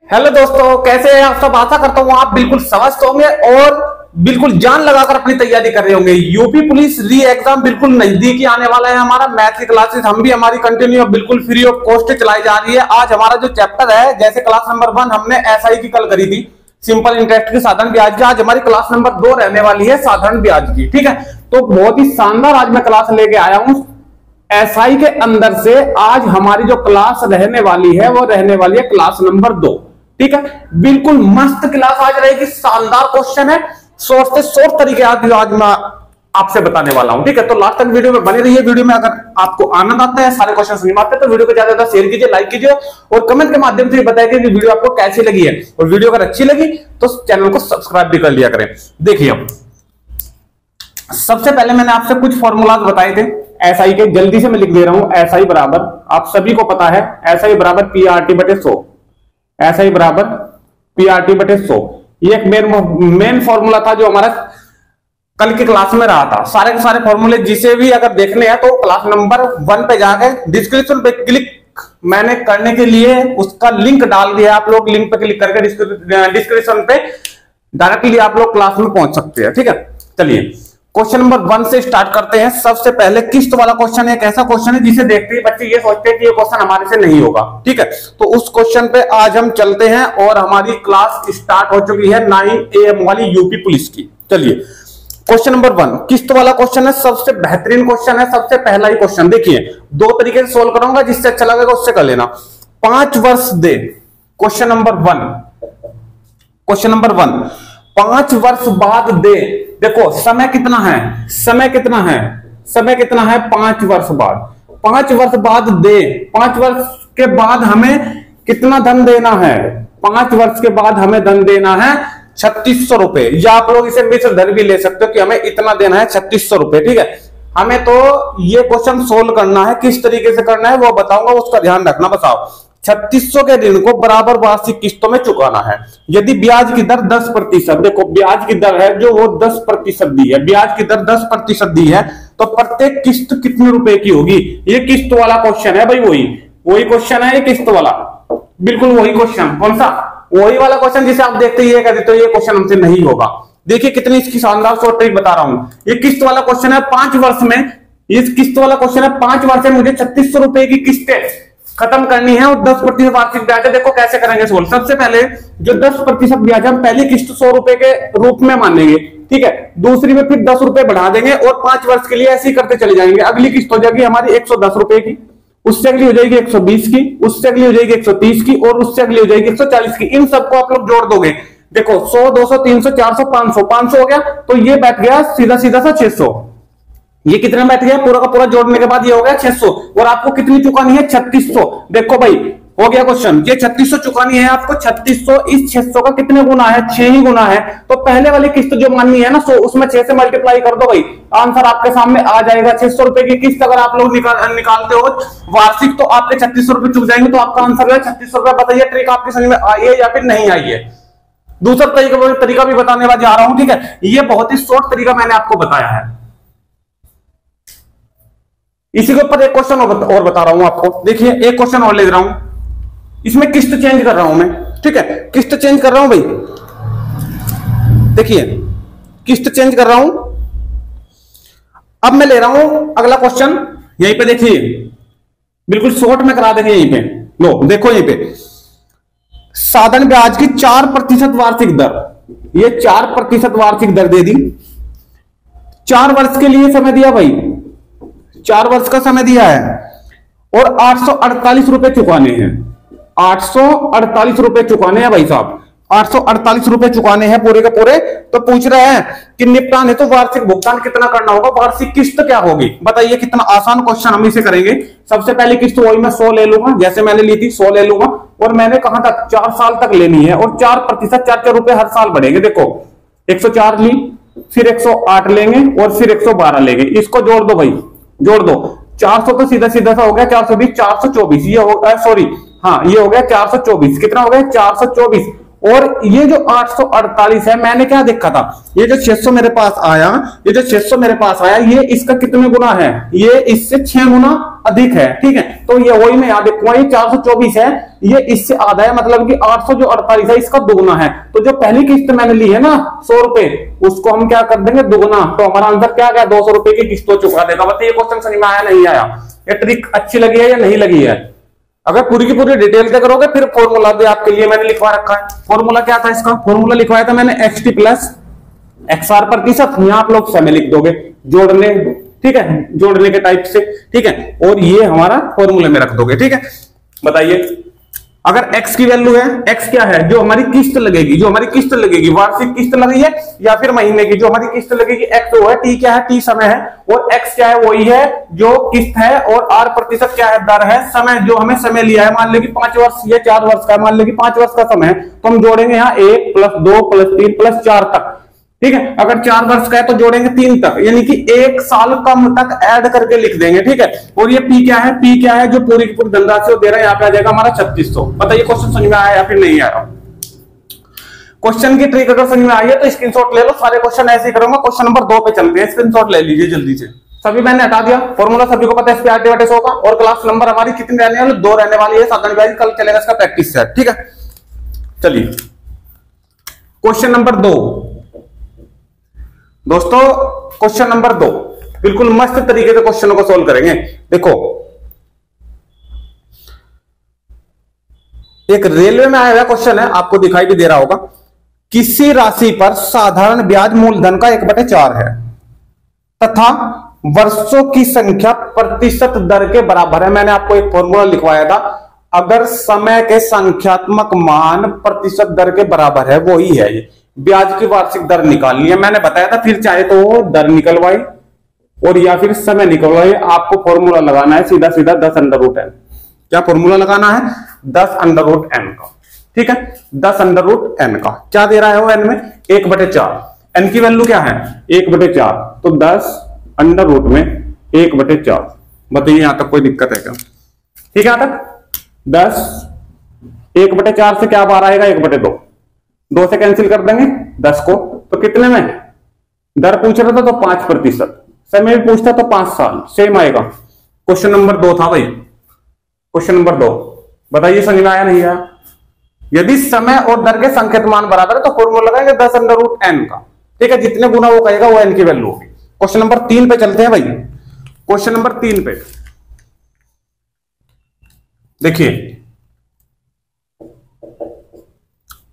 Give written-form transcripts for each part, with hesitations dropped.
Hello दोस्तों, कैसे हैं आप सब। आशा करता हूं आप बिल्कुल समझ होंगे और बिल्कुल जान लगाकर अपनी तैयारी कर रहे होंगे। यूपी पुलिस री एग्जाम बिल्कुल नजदीकी आने वाला है। हमारा मैथ की क्लासेस हम भी हमारी कंटिन्यू बिल्कुल फ्री ऑफ कॉस्ट चलाई जा रही है। आज हमारा जो चैप्टर है, जैसे क्लास नंबर 1 हमने एसआई की कल करी थी, सिंपल इंटरेस्ट की साधारण ब्याज की। आज हमारी क्लास नंबर 2 रहने वाली है साधारण ब्याज की। ठीक है, तो बहुत ही शानदार आज मैं क्लास लेके आया हूं एसआई के अंदर से। आज हमारी जो क्लास रहने वाली है वो रहने वाली है क्लास नंबर 2। ठीक है, बिल्कुल मस्त क्लास आज रहेगी। शानदार क्वेश्चन है, शॉर्ट से शॉर्ट तरीके आज मैं आपसे बताने वाला हूं। ठीक है, तो लास्ट तक वीडियो में बने रहिए। वीडियो में अगर आपको आनंद आता है, सारे क्वेश्चन समझ में आते हैं, तो वीडियो को ज्यादा शेयर कीजिए, लाइक कीजिए और कमेंट के माध्यम से बताइए कि वीडियो आपको कैसी लगी है। और वीडियो अगर अच्छी लगी तो चैनल को सब्सक्राइब भी कर लिया करें। देखिए, अब सबसे पहले मैंने आपसे कुछ फॉर्मूलाज बताए थे एसआई के, जल्दी से मैं लिख दे रहा हूं। एसआई बराबर, आप सभी को पता है, एसआई बराबर पीआरटी बटे 100। एसआई बराबर पीआरटी बटे 100, ये एक मेन फॉर्मूला था जो हमारा कल की क्लास में रहा था। सारे के सारे फॉर्मूले जिसे भी अगर देखने हैं तो क्लास नंबर 1 पे जाके डिस्क्रिप्शन पे क्लिक मैंने करने के लिए उसका लिंक डाल दिया। आप लोग लिंक पे क्लिक करके डिस्क्रिप्शन पे डायरेक्टली आप लोग क्लास में पहुंच सकते हैं। ठीक है, चलिए क्वेश्चन नंबर 1 से स्टार्ट करते हैं। सबसे पहले किस्त वाला क्वेश्चन है। एक ऐसा क्वेश्चन है जिसे देखते ही बच्चे ये सोचते हैं कि ये क्वेश्चन हमारे से नहीं होगा। ठीक है, तो उस क्वेश्चन पे आज हम चलते हैं और हमारी क्लास स्टार्ट हो चुकी है 9 AM वाली यूपी पुलिस की। चलिए क्वेश्चन नंबर 1 किस्त वाला क्वेश्चन है, सबसे बेहतरीन क्वेश्चन है, सबसे पहला ही क्वेश्चन। देखिए, दो तरीके से सोल्व करूंगा, जिससे अच्छा लगेगा उससे कर लेना। 5 वर्ष दे, क्वेश्चन नंबर 1, क्वेश्चन नंबर 1 5 वर्ष बाद दे। देखो समय कितना है, समय कितना है, समय कितना है 5 वर्ष बाद। 5 वर्ष बाद दे, 5 वर्ष के बाद हमें कितना धन देना है। 5 वर्ष के बाद हमें धन देना है 3600 रुपए, या आप लोग इसे मिश्र धन भी ले सकते हो कि हमें इतना देना है 3600 रुपए। ठीक है, हमें तो ये क्वेश्चन सोल्व करना है, किस तरीके से करना है वो बताऊंगा, उसका ध्यान रखना। बताओ, 3600 के ऋण को बराबर वार्षिक किस्तों में चुकाना है। यदि ब्याज की दर 10%, देखो ब्याज की दर है जो वो 10% दी है, ब्याज की दर 10% दी है, तो प्रत्येक किस्त कितने रुपए की होगी। ये किस्त वाला क्वेश्चन है भाई, वही क्वेश्चन है ये किस्त वाला, बिल्कुल वही क्वेश्चन। कौन सा? वही वाला क्वेश्चन जिसे आप देखते ही कहते तो ये क्वेश्चन हमसे नहीं होगा। देखिए कितनी इसकी शानदार शॉर्ट ट्रिक बता रहा हूं। ये किस्त वाला क्वेश्चन है 5 वर्ष में, ये किस्त वाला क्वेश्चन है 5 वर्ष में मुझे 3600 रुपए की किस्तें खत्म करनी है और 10% वार्षिक ब्याज है। देखो कैसे करेंगे सोल्व। सबसे पहले जो 10% ब्याज हम पहली किस्त 100 रुपए के रूप में मानेंगे। ठीक है, दूसरी में फिर 10 रुपए बढ़ा देंगे और 5 वर्ष के लिए ऐसे ही करते चले जाएंगे। अगली किस्त हो जाएगी हमारी 110 रुपए की, उससे अगली हो जाएगी 120 की, उससे अगली हो जाएगी 130 की और उससे अगली हो जाएगी 140 की। इन सबको आप लोग जोड़ दोगे, देखो 100, 200, 300, 400, 500, 500 हो गया, तो ये बैठ गया सीधा सीधा सा 600। ये कितना बैठ गया पूरा का पूरा जोड़ने के बाद ये हो गया 600। और आपको कितनी चुकानी है 3600। देखो भाई हो गया क्वेश्चन, ये 3600 चुकानी है आपको। 3600 इस 600 का कितने गुना है, 6 ही गुना है। तो पहले वाली किस्त जो माननी है ना 100, उसमें 6 से मल्टीप्लाई कर दो भाई, आंसर आपके सामने आ जाएगा। 600 रुपए की किस्त अगर आप लोग निकालते हो वार्षिक, तो आपके 3600 रुपए चुक जाएंगे, तो आपका आंसर है 3600 रुपए। बताइए ट्रिक आपकी समझ में आई है या फिर नहीं आई है। दूसरा तरीका भी बताने जा रहा हूं। ठीक है, ये बहुत ही शॉर्ट तरीका मैंने आपको बताया है। इसी के ऊपर एक क्वेश्चन और बता रहा हूं आपको। देखिए एक क्वेश्चन और ले रहा हूं, इसमें किस्त चेंज कर रहा हूं मैं। ठीक है, किस्त चेंज कर रहा हूं भाई। देखिए किस्त चेंज कर रहा हूं। अब मैं ले रहा हूं अगला क्वेश्चन, यहीं पे देखिए बिल्कुल शॉर्ट में करा देंगे। यहीं पे लो, देखो यहीं पे साधारण ब्याज की 4% वार्षिक दर, ये 4% वार्षिक दर दे दी। 4 वर्ष के लिए समय दिया भाई, 4 वर्ष का समय दिया है और 848 रुपए चुकाने हैं। 848 रुपए चुकाने हैं भाई साहब, 848 रुपए चुकाने हैं पूरे के पूरे। तो पूछ रहे हैं कि निपटान है तो वार्षिक भुगतान कितना करना होगा, वार्षिक किस्त क्या होगी। बताइए कितना आसान क्वेश्चन हम इसे करेंगे। सबसे पहले किस्त वही मैं 100 ले लूंगा, जैसे मैंने ली थी 100 ले लूंगा। और मैंने कहा था 4 साल तक लेनी है और 4%, 4 रुपए हर साल बढ़ेंगे। देखो 104 ली, फिर 108 लेंगे और फिर 112 लेंगे। इसको जोड़ दो भाई, जोड़ दो। 400 तो सीधा सीधा सा हो गया 420, 424 ये हो गया, सॉरी हाँ ये हो गया 424। कितना हो गया 424। और ये जो 848 है, मैंने क्या देखा था, ये जो 600 मेरे पास आया, ये जो 600 मेरे पास आया, ये इसका कितने गुना है, ये इससे 6 गुना अधिक है। ठीक है, तो ये वही मैं यहां देखूंगा, ये 424 है, ये इससे आधा है, मतलब कि 800 जो 48 है इसका दोगुना है। तो जो पहली किस्त मैंने ली है ना 100 रुपए, उसको हम क्या कर देंगे दोगुना, तो हमारा आंसर क्या गया, 200 रुपए की किस्त चुका देगा। बताइए क्वेश्चन समझ में आया नहीं आया, ये ट्रिक अच्छी लगी है या नहीं लगी है? अगर पूरी की पूरी डिटेल से करोगे फिर फॉर्मूला भी आपके लिए मैंने लिखवा रखा है। फॉर्मूला क्या था इसका, फॉर्मूला लिखवाया था मैंने xt प्लस XR प्रतिशत, यहां आप लोग समय लिख दोगे जोड़ने, ठीक है, जोड़ने के टाइप से, ठीक है, और ये हमारा फॉर्मूले में रख दोगे। ठीक है, बताइए अगर x की वैल्यू है, x क्या है, जो हमारी किस्त लगेगी, जो हमारी किस्त लगेगी, वार्षिक किस्त लगी है या फिर महीने की जो हमारी किस्त लगेगी, x वो है, t क्या है, t समय है, और x क्या है, वही है जो किस्त है, और r प्रतिशत क्या है, दर है, समय जो हमें समय लिया है, मान ले कि 5 वर्ष या 4 वर्ष का, मान ले कि 5 वर्ष का समय है, तो हम जोड़ेंगे यहाँ 1 + 2 + 3 + 4 तक। ठीक है, अगर 4 वर्ष का है तो जोड़ेंगे 3 तक, यानी कि 1 साल कम तक ऐड करके लिख देंगे। ठीक है, और ये P क्या है, P क्या है, जो पूरी की पूरी धनराशि दे रहा है, यहाँ पे आ जाएगा हमारा 3600। बताइए क्वेश्चन समझ में आया या फिर नहीं आया? क्वेश्चन की ट्रिक अगर समझ में आई है तो स्क्रीनशॉट ले लो, सारे क्वेश्चन ऐसे ही करूंगा। क्वेश्चन नंबर 2 पे चलते हैं, स्क्रीनशॉट ले लीजिए जल्दी से। सभी मैंने हटा दिया, फॉर्मूला सभी को पता है, SPRT बटे 100 का, और क्लास नंबर हमारी कितनी रहने वाली, 2 रहने वाली है, साधारण ब्याज कल चलेगा इसका प्रैक्टिस सेट। ठीक है, चलिए क्वेश्चन नंबर 2 दोस्तों, क्वेश्चन नंबर 2 बिल्कुल मस्त तरीके से क्वेश्चनों को सोल्व करेंगे। देखो, एक रेलवे में आया हुआ क्वेश्चन है, आपको दिखाई भी दे रहा होगा, किसी राशि पर साधारण ब्याज मूलधन का 1/4 है तथा वर्षों की संख्या प्रतिशत दर के बराबर है। मैंने आपको एक फॉर्मूला लिखवाया था, अगर समय के संख्यात्मक मान प्रतिशत दर के बराबर है, वही है ये ब्याज की वार्षिक दर निकालनी है। मैंने बताया था, फिर चाहे तो दर निकलवाई और या फिर समय निकलवाई, आपको फॉर्मूला लगाना है सीधा सीधा 10√n। क्या फॉर्मूला लगाना है? 10√n का। ठीक है, 10√n का क्या दे रहा है वो n में 1/4, n की वैल्यू क्या है 1/4, तो 10 में 1/4। बताइए यहां तक कोई दिक्कत है क्या? ठीक है, यहां तक 10 1/4 से क्या बाहर आएगा 1/2, 2 से कैंसिल कर देंगे 10 को, तो कितने में दर पूछ रहा था तो 5%, समय भी पूछता तो 5 साल, सेम आएगा। क्वेश्चन नंबर 2 था भाई, क्वेश्चन नंबर 2 बताइए समझ में आया नहीं आया? यदि समय और दर के संकेत मान बराबर है तो फॉर्मूला लगाएंगे 10√n का। ठीक है, जितने गुना वो कहेगा वो n की वैल्यू होगी। क्वेश्चन नंबर 3 पे चलते हैं भाई। क्वेश्चन नंबर 3 पे देखिए,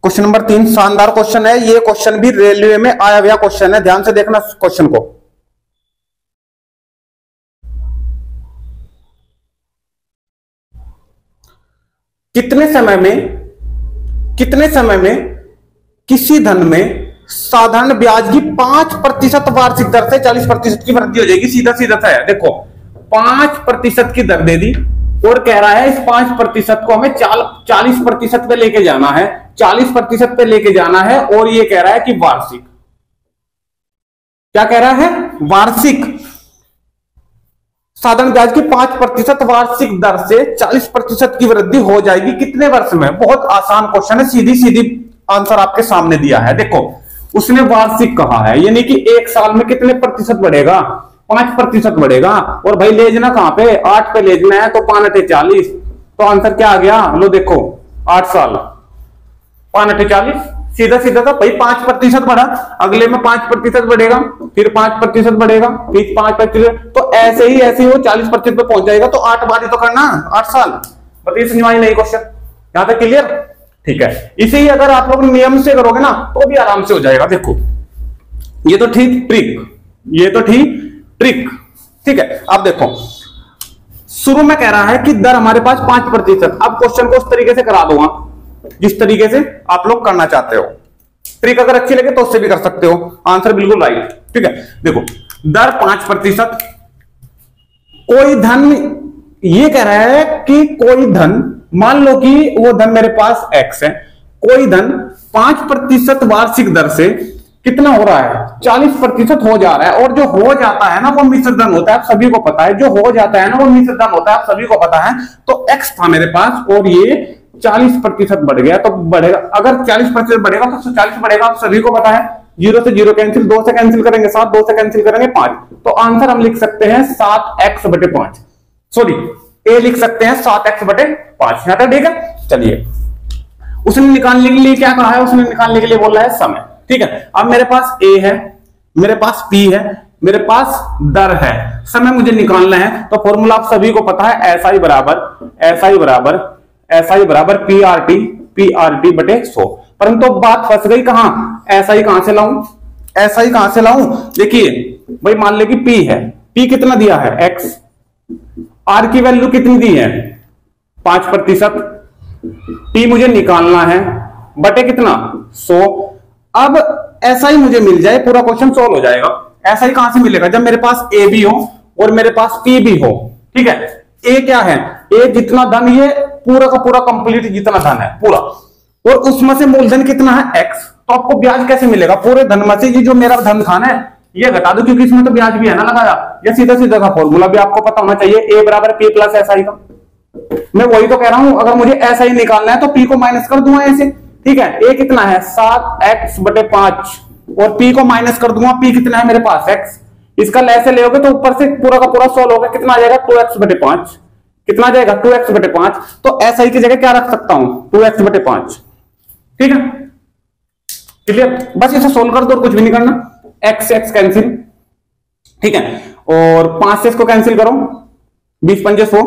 क्वेश्चन नंबर 3 शानदार क्वेश्चन है, ये क्वेश्चन भी रेलवे में आया हुआ क्वेश्चन है, ध्यान से देखना क्वेश्चन को। कितने समय में किसी धन में साधारण ब्याज की 5% वार्षिक दर से 40% की वृद्धि हो जाएगी? सीधा सीधा सा है, देखो 5% की दर दे दी और कह रहा है इस 5% को हमें 40% पे लेके जाना है, 40% पे लेके जाना है, और ये कह रहा है कि वार्षिक, क्या कह रहा है, वार्षिक साधारण ब्याज की 5% वार्षिक दर से 40% की वृद्धि हो जाएगी कितने वर्ष में? बहुत आसान क्वेश्चन है, सीधी सीधी आंसर आपके सामने दिया है। देखो उसने वार्षिक कहा है, यानी कि 1 साल में कितने प्रतिशत बढ़ेगा? 5% बढ़ेगा। और भाई लेजना कहां पे, 8 पे लेजना है, तो 5×8 = 40, तो आंसर क्या आ गया, लो देखो 8 साल 5×8 = 40, सीधा सीधा था भाई। 5% बढ़ा, अगले में 5% बढ़ेगा, फिर 5% बढ़ेगा, फिर 5%, तो ऐसे ही वो 40% पे पहुंच जाएगा। तो 8 बार ही तो करना, 8 साल। बताइए समझ में आई नहीं क्वेश्चन? यहां तक क्लियर? ठीक है, इसे ही अगर आप लोग नियम से करोगे ना तो भी आराम से हो जाएगा। देखो ये तो ठीक ट्रिक, ये तो ठीक ट्रिक, ठीक है। अब देखो शुरू में कह रहा है कि दर हमारे पास 5%। अब क्वेश्चन को उस तरीके से करा दूंगा जिस तरीके से आप लोग करना चाहते हो। ट्रिक अगर अच्छी लगे तो उससे भी कर सकते हो, आंसर बिल्कुल राइट। ठीक है, देखो दर 5%, कोई धन, ये कह रहा है कि कोई धन, मान लो कि वो धन मेरे पास x है, कोई धन 5% वार्षिक दर से कितना हो रहा है, 40% हो जा रहा है। और जो हो जाता है ना वो मिश्र धन होता है, आप सभी को पता है, जो हो जाता है ना वो मिश्र धन होता है, आप सभी को पता है। तो x था मेरे पास और ये 40% बढ़ गया तो बढ़ेगा, अगर 40% बढ़ेगा तो 140 बढ़ेगा। आप सभी को पता है 0 से 0 कैंसिल, 2 से कैंसिल करेंगे 7, 2 से कैंसिल करेंगे 5, तो आंसर हम लिख सकते हैं 7x/5। सॉरी, ए लिख सकते हैं 7x/5। यहां तक ठीक है। चलिए, उसने निकालने के लिए क्या कहा है, उसने निकालने के लिए बोला है समय। ठीक है, अब मेरे पास ए है, मेरे पास पी है, मेरे पास दर है, समय मुझे निकालना है। तो फॉर्मूला आप सभी को पता है, एसआई बराबर पी बटे 100। परंतु बात फंस गई कहां, एसआई कहां से लाऊं? देखिए भाई, मान ले कि पी है, पी कितना दिया है एक्स, आर की वैल्यू कितनी दी है 5%, टी मुझे निकालना है बटे कितना 100। अब एसआई मुझे मिल जाए, पूरा क्वेश्चन सॉल्व हो जाएगा। एसआई कहां से मिलेगा, जब मेरे पास ए भी हो और मेरे पास पी भी हो। ठीक है, ए क्या है, ए जितना धन, ये पूरा का पूरा कंप्लीट जितना धन है पूरा, और उसमें से मूलधन कितना है एक्स। तो आपको ब्याज कैसे मिलेगा, पूरे धन में से ये जो मेरा धन था ना ये घटा दो, क्योंकि इसमें तो ब्याज भी है ना लगाया। या सीधा सीधा का फॉर्मूला भी आपको पता होना चाहिए, ए बराबर पी प्लस एसआई का। मैं वही तो कह रहा हूं, अगर मुझे एसआई निकालना है तो पी को माइनस कर दूंगा ऐसे। ठीक है, ए कितना है 7x/5 और पी को माइनस कर दूंगा, पी कितना है मेरे पास x। इसका लैसे ले तो ऊपर से पूरा का पूरा सोल्व होगा, कितना आ जाएगा 2x/5। कितना आ जाएगा 2x/5। तो एसआई की जगह क्या रख सकता हूं 2x/5। ठीक है, क्लियर, बस इसे सोल्व कर दो और कुछ भी नहीं करना। x कैंसिल, ठीक है, और 5 से इसको कैंसिल करो, 20 पंजे 100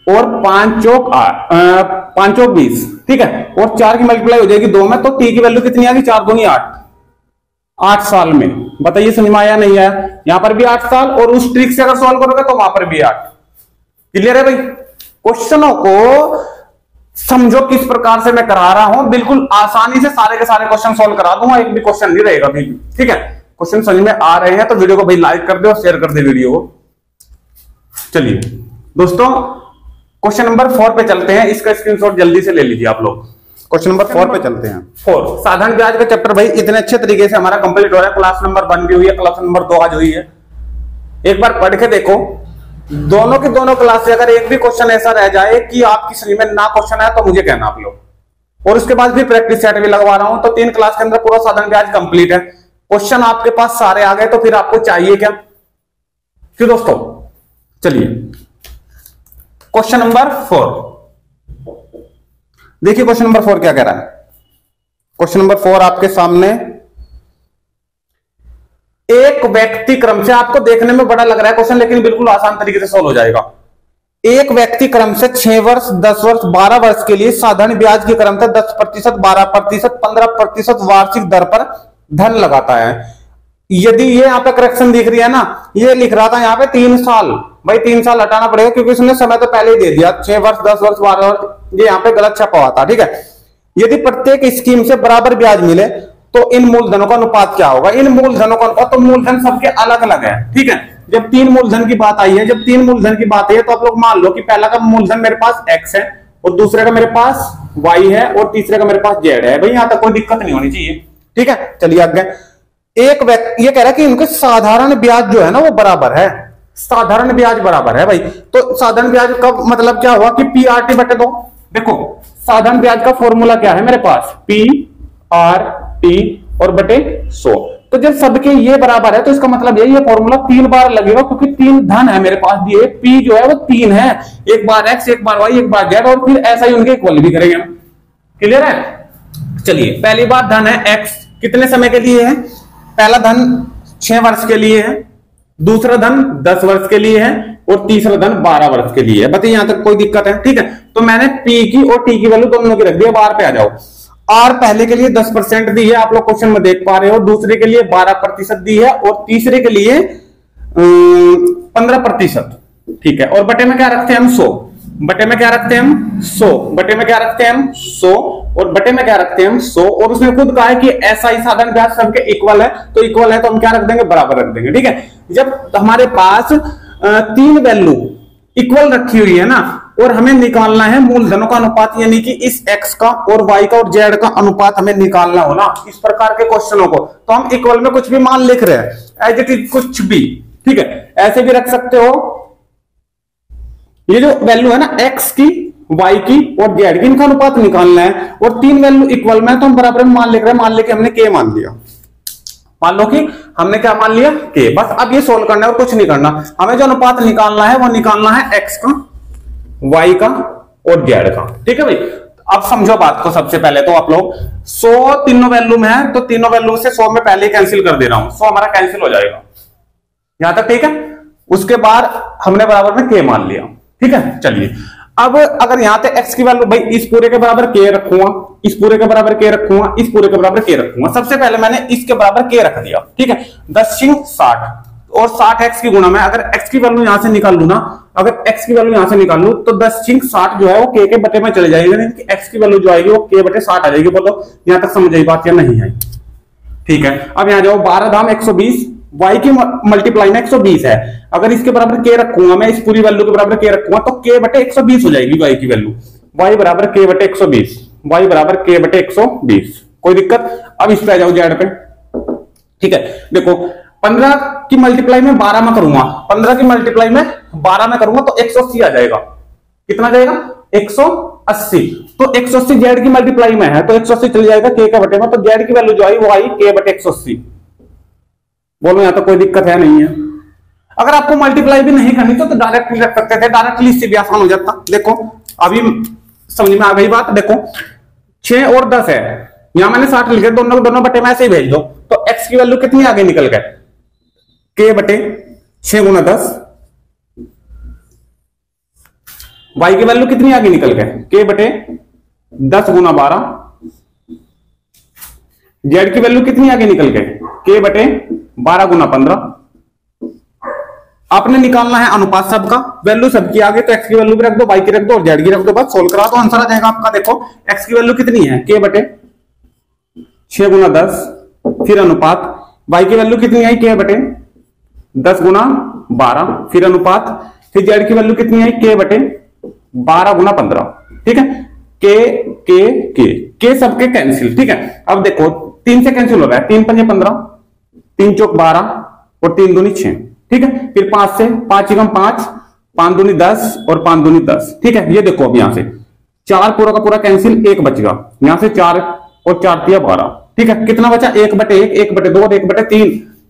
और 5 चौक 20। ठीक है, और 4 की मल्टीप्लाई हो जाएगी 2 में, तो t की वैल्यू कितनी आ गई 4 दूनी 8। 8 साल में, बताइए समझ में आया नहीं आया। यहां पर भी 8 साल, और उस ट्रिक से अगर सॉल्व करोगे तो वहां पर भी 8। क्लियर है भाई। क्वेश्चनों को समझो किस प्रकार से मैं करा रहा हूं, बिल्कुल आसानी से सारे के सारे क्वेश्चन सॉल्व करा दूंगा, एक भी क्वेश्चन नहीं रहेगा भी। ठीक है, क्वेश्चन समझ में आ रहे हैं तो वीडियो को भाई लाइक कर दे और शेयर कर दे वीडियो को। चलिए दोस्तों, क्वेश्चन नंबर 4 पे चलते हैं, इसका स्क्रीनशॉट जल्दी से ले लीजिए आप लोग। क्वेश्चन नंबर 4 पे चलते हैं। 4 साधारण ब्याज का चैप्टर भाई इतने अच्छे तरीके से हमारा कंप्लीट हो रहा है। क्लास नंबर 1 भी हुई है, क्लास नंबर 2 आज हुई है। एक बार पढ़ के देखो, दोनों की दोनों क्लास से अगर एक भी क्वेश्चन ऐसा रह जाए कि आपकी श्रेणी में ना क्वेश्चन है तो मुझे कहना आप लोग। और उसके बाद भी प्रैक्टिस सेट भी लगवा रहा हूं, तो 3 क्लास के अंदर पूरा साधारण ब्याज कंप्लीट है। क्वेश्चन आपके पास सारे आ गए तो फिर आपको चाहिए क्या। फिर दोस्तों चलिए क्वेश्चन नंबर 4 देखिए, क्वेश्चन नंबर 4 क्या कह रहा है। क्वेश्चन नंबर 4 आपके सामने, एक व्यक्ति क्रम से, आपको देखने में बड़ा लग रहा है क्वेश्चन, लेकिन बिल्कुल आसान तरीके से सॉल्व हो जाएगा। एक व्यक्ति क्रम से 6 वर्ष, 10 वर्ष, 12 वर्ष के लिए साधारण ब्याज की क्रम से 10%, 12%, 15% वार्षिक दर पर धन लगाता है। यदि ये यहाँ पे करेक्शन दिख रही है ना, ये लिख रहा था यहाँ पे 3 साल, भाई 3 साल हटाना पड़ेगा क्योंकि उसने समय तो पहले ही दे दिया। 6 वर्ष, 10 वर्ष, 12 वर्ष, ये यहाँ पे गलत छपा हुआ था। ठीक है, यदि प्रत्येक स्कीम से बराबर ब्याज मिले तो इन मूलधनों का अनुपात क्या होगा। इन मूलधनों का अनुपात, तो मूलधन सबके अलग अलग है। ठीक है, जब 3 मूलधन की बात आई है, जब 3 मूलधन की बात है तो आप लोग मान लो कि पहला का मूलधन मेरे पास x है, और दूसरे का मेरे पास y है, और तीसरे का मेरे पास z है। भाई यहां तक कोई दिक्कत नहीं होनी चाहिए। ठीक है, चलिए आगे। एक व्यक्ति ये कह रहा है कि इनके साधारण ब्याज जो है ना वो बराबर है, साधारण ब्याज बराबर है। भाई तो साधारण ब्याज का मतलब क्या हुआ कि PRT बटे 2। देखो साधारण ब्याज का फॉर्मूला क्या है मेरे पास, PRT और बटे 100। तो जब सबके ये बराबर है तो इसका मतलब ये फॉर्मूला 3 बार लगेगा, क्योंकि 3 धन है मेरे पास दिए। P जो है वो 3 है, एक बार x, एक बार y, एक बार z, और फिर ऐसा ही उनके इक्वल भी करेंगे। क्लियर है। चलिए, पहली बात धन है x, कितने समय के लिए है। पहला धन 6 वर्ष के लिए है, दूसरा धन 10 वर्ष के लिए है, और तीसरा धन 12 वर्ष के लिए है। बताइए यहां तक कोई दिक्कत है। ठीक है, तो मैंने P की और T की वैल्यू दोनों की रख दी। अब R पे आ जाओ। R पहले के लिए 10% दी है, आप लोग क्वेश्चन में देख पा रहे हो, दूसरे के लिए 12% दी है, और तीसरे के लिए 15%। ठीक है, और बटे में क्या रखते हैं हम 100, बटे में क्या रखते हैं हम 100, बटे में क्या रखते हैं हम 100, और बटे में क्या रखते हैं हम 100। और उसने खुद कहा है कि ऐसा ही साधारण ब्याज सबके इक्वल है, तो इक्वल है तो हम क्या रख देंगे, बराबर रख देंगे। ठीक है, जब हमारे पास 3 वैल्यू इक्वल रखी हुई है ना, और हमें निकालना है मूलधनों का अनुपात, यानी कि इस x का और y का और z का अनुपात हमें निकालना हो ना, इस प्रकार के क्वेश्चनों को, तो हम इक्वल में कुछ भी मान लिख रहे हैं, एज इट इज कुछ भी। ठीक है, ऐसे भी रख सकते हो। ये जो वैल्यू है ना x की y की और z की, इनका अनुपात निकालना है और तीन वैल्यू इक्वल में तो हम बराबर में मान ले रहे हैं, मान लेके हमने k मान लिया, मान लो कि हमने क्या मान लिया k। बस अब ये सोल्व करना है और कुछ नहीं करना, हमें जो अनुपात निकालना है वो निकालना है x का, y का और z का। ठीक है भाई, अब समझो बात को। सबसे पहले तो आप लोग 100 तीनों वैल्यू में है तो तीनों वैल्यू से 100 में पहले कैंसिल कर दे रहा हूं, 100 हमारा कैंसिल हो जाएगा यहां तक। ठीक है, उसके बाद हमने बराबर में k मान लिया। ठीक है, चलिए अब अगर यहां पे x की वैल्यू, भाई इस पूरे के बराबर k रखूंगा, इस पूरे के बराबर k रखूंगा, इस पूरे के बराबर k रखूंगा। सबसे पहले मैंने इसके बराबर k रख दिया। ठीक है, 10 60 और 60x की गुणा में अगर x की वैल्यू यहां से निकाल लू ना, अगर x की वैल्यू यहां से निकाल लू तो 10 60 जो है वो k के बटे में चले जाएंगे, यानी कि x की वैल्यू जो आएगी वो k बटे 60 आ जाएगी। बोलो यहां तक समझ आई बात या नहीं है? ठीक है, अब यहां जाओ 12 धाम 120, y की मल्टीप्लाई में 120 है, अगर इसके बराबर k रखूंगा मैं, इस पूरी वैल्यू के बराबर k रखूंगा तो k बटे 120 हो जाएगी y की वैल्यू, y बराबर k बटे 120, y बराबर k बटे 120। कोई दिक्कत? अब इस पे आ जाओ z पे। ठीक है, देखो 15 की मल्टीप्लाई में 12 में करूंगा, 15 की मल्टीप्लाई में 12 में करूंगा तो 180 आ जाएगा। कितना जाएगा? 180। तो 180 जेड की मल्टीप्लाई में है तो 180 चल जाएगा k का बटे में, तो जेड की वैल्यू जो आई वो आई k बटे 180। बोलो यहां तो कोई दिक्कत है नहीं है? अगर आपको मल्टीप्लाई भी नहीं करनी तो डायरेक्टली रख सकते थे, डायरेक्टली इससे भी आसान हो जाता। देखो अभी समझ में आ गई बात। देखो 6 और 10 है, यहां मैंने 60 लिखे, दोनों दोनों बटे में ऐसे ही भेज दो तो x की वैल्यू कितनी आगे निकल गए? k बटे 6 गुना 10, y की वैल्यू कितनी आगे निकल गए? k बटे 10 गुना 12, z की वैल्यू कितनी आगे निकल गए? k बटे 12 गुना 15। आपने निकालना है अनुपात सबका, वैल्यू सबकी आगे तो x की वैल्यू भी रख दो, y की रख दो और z की रख दो, बस सोल्व करा तो आंसर आ जाएगा आपका। देखो x की वैल्यू कितनी है? k बटे 6 गुना 10, फिर अनुपात y की वैल्यू कितनी आई? k बटे 10 गुना 12, फिर अनुपात, फिर z की वैल्यू कितनी आई? k बटे 12 गुना 15। ठीक है, k सबके कैंसिल। ठीक है, अब देखो 3 से कैंसिल हो रहा है, 3 पंजे 15, 3 चौक 12 और 3 दूनी 6। ठीक है, फिर 5 से 5 एकम 5, 5 दूनी 10 और 5 दूनी 10। ठीक है, ये देखो अब यहां से 4 पूरा का पूरा कैंसिल, 1 बच गया, यहां से 4 और 4 तिया 12। ठीक है, कितना बचा? 1 बटे 1, 1 बटे 2 और 1 बटे 3।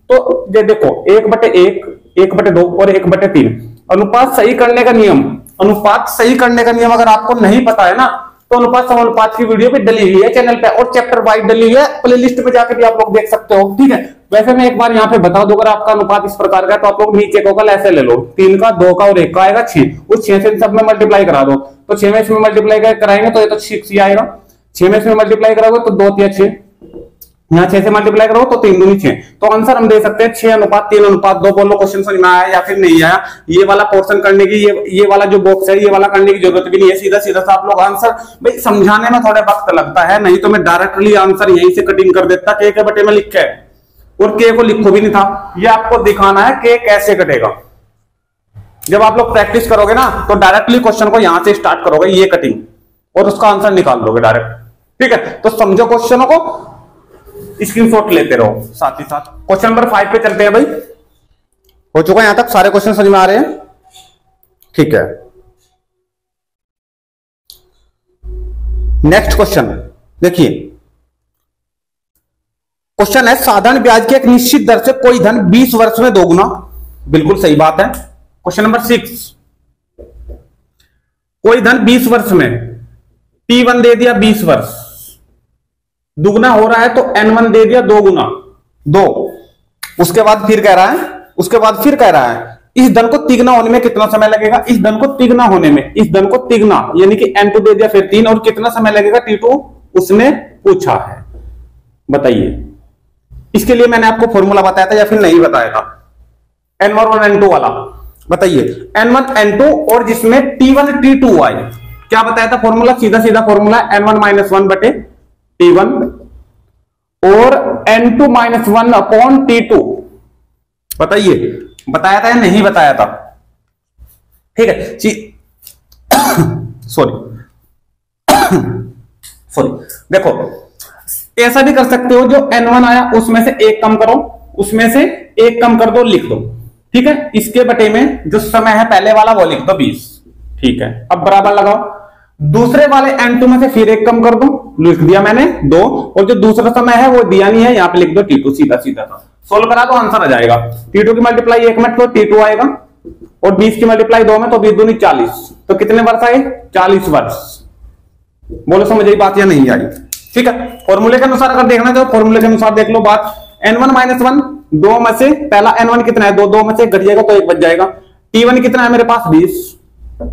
तो ये देखो 1 बटे 1, 1 बटे 2 और 1 बटे 3। अनुपात सही करने का नियम, अनुपात सही करने का नियम अगर आपको नहीं पता है ना तो अनुपात समानुपात की वीडियो भी डली हुई है चैनल पे और चैप्टर वाइज डली हुई है, प्लेलिस्ट पे जाके भी आप लोग देख सकते हो। ठीक है, वैसे मैं एक बार यहाँ पे बता दूं, अगर आपका अनुपात इस प्रकार का है तो आप लोग नीचे को ऐसे ले लो, 3 का 2 का और 1 का आएगा 6, उस 6 से सब में मल्टीप्लाई करा दो, तो 6 में इसमें मल्टीप्लाई कराएंगे तो ये तो 6 आएगा, 6 में इसमें मल्टीप्लाई कराओगे तो 2 तिया 6, यहाँ 6 से मल्टीप्लाई करो तो 3 दूनी 6। तो आंसर हम दे सकते हैं 6 अनुपात 3 अनुपात 2। बोलो क्वेश्चन समझ में आया या फिर नहीं आया? ये वाला पोर्शन करने की, ये वाला जो बॉक्स है ये वाला करने की जरूरत भी नहीं है, सीधा सीधा सा आप लोग आंसर, भाई समझाने में थोड़ा वक्त लगता है, नहीं तो मैं डायरेक्टली आंसर यहीं से कटिंग कर देता, k के बटे में लिख के, और k को लिखो भी नहीं था। ये आपको दिखाना है k कैसे कटेगा। जब आप लोग प्रैक्टिस करोगे ना तो डायरेक्टली क्वेश्चन को यहां से स्टार्ट करोगे, ये कटिंग, और उसका आंसर निकाल दोगे डायरेक्ट। ठीक है, तो समझो क्वेश्चनों को, स्क्रीनशॉट लेते रहो साथ ही साथ। क्वेश्चन नंबर 5 पे चलते हैं भाई। हो चुका है यहां तक? सारे क्वेश्चन समझ में आ रहे हैं? ठीक है, नेक्स्ट क्वेश्चन देखिए। क्वेश्चन है साधारण ब्याज की एक निश्चित दर से कोई धन 20 वर्ष में दोगुना। बिल्कुल सही बात है। क्वेश्चन नंबर 6, कोई धन 20 वर्ष में, T1 दे दिया 20 वर्ष, दुगना हो रहा है तो N1 दे दिया 2 गुना 2। उसके बाद फिर कह रहा है, उसके बाद फिर कह रहा है इस धन को तिगना होने में कितना समय लगेगा? इस धन को तिगना होने में, इस धन को तिगना यानी कि N2 दे दिया फिर 3, और कितना समय लगेगा T2 उसने पूछा है। बताइए, इसके लिए मैंने आपको फॉर्मूला बताया था या फिर नहीं बताया था? N1 और N2 वाला बताइए, N1 N2 और जिसमें T1 T2 आए, क्या बताया था फॉर्मूला? सीधा सीधा फॉर्मूला N1 - 1 बटे T1 और N2 - 1 अपॉन T2। बताइए, बताया था या नहीं बताया था? ठीक है, सॉरी देखो ऐसा भी कर सकते हो, जो N1 आया उसमें से 1 कम करो, उसमें से 1 कम कर दो, लिख दो। ठीक है, इसके बटे में जो समय है पहले वाला वो लिख दो 20। ठीक है, अब बराबर लगाओ, दूसरे वाले N2 में से फिर एक कम कर दूं, लिख दिया मैंने 2, और जो दूसरा समय है वो दिया नहीं है, यहां पे लिख दो T2, सीधा सीधा था। सोल्व करा तो आंसर आ जाएगा। T2 की मल्टीप्लाई 1 में तो T2 आएगा, और 20 की मल्टीप्लाई 2 में तो 20 दूनी 40, तो कितने वर्ष आए? 40 वर्ष। बोलो समझ आई बात या नहीं आई? ठीक है, फॉर्मूले के अनुसार अगर देखना तो फॉर्मूले के अनुसार देख लो बात। N1 - 1, 2 में से पहला N1 कितना है? 2, 2 में से घट जाएगा तो 1 बच जाएगा। T1 कितना है मेरे पास? 20